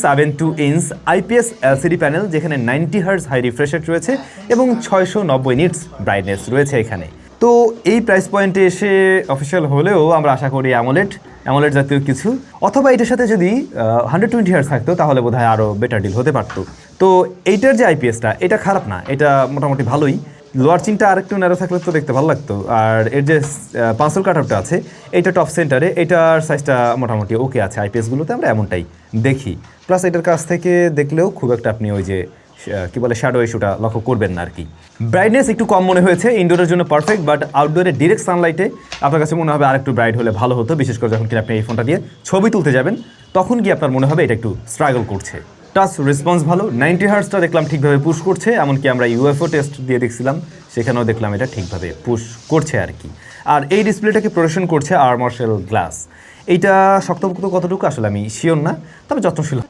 7.2 inch IPS LCD panel, যেখানে 90 hertz high refresh rate রয়েছে এবং 690 নিটস ব্রাইটনেস রয়েছে এখানে। তো এই প্রাইস পয়েন্টে এসে অফিসিয়াল হলেও আমরা আশা করি অ্যামোলেড জাতীয় কিছু, অথবা এটার সাথে যদি 120 হার্জ থাকতো তাহলে বোধহয় আরও বেটার ডিল হতে পারতো। তো এইটার যে আইপিএসটা, এটা খারাপ না, এটা মোটামুটি ভালোই। লোয়ার চিনটা আরেকটু ন্যারো থাকলে তো দেখতে ভালো লাগতো। আর এর যে পাঁচল কাটআউটটা আছে, এটা টপ সেন্টারে, এটার সাইজটা মোটামুটি ওকে আছে। আইপিএসগুলোতে আমরা এমনটাই দেখি। প্লাস এটার কাছ থেকে দেখলেও খুব একটা আপনি ওই যে কি বলে শ্যাডো ইস্যুটা লক্ষ্য করবেন না আর কি। ব্রাইটনেস একটু কম মনে হয়েছে, ইনডোরের জন্য পারফেক্ট, বাট আউটডোরে ডিরেক্ট সানলাইটে আপনার কাছে মনে হবে আরেকটু ব্রাইট হলে ভালো হতো। বিশেষ করে যখন কিনা আপনি এই ফোনটা দিয়ে ছবি তুলতে যাবেন, তখন গিয়ে আপনার মনে হবে এটা একটু স্ট্রাগল করছে। টাচ রেসপন্স ভালো, 90 হার্জটা দেখলাম ঠিকভাবে পুশ করছে। এমনকি আমরা ইউএফও টেস্ট দিয়ে দেখছিলাম, সেখানেও দেখলাম এটা ঠিকভাবে পুশ করছে আর কি। আর এই ডিসপ্লেটাকে প্রোটেকশন করছে আর্মর শেল গ্লাস। এইটা শক্তপোক্ত কতটুকু আসলে আমি শিওর না, তবে যত্নশীল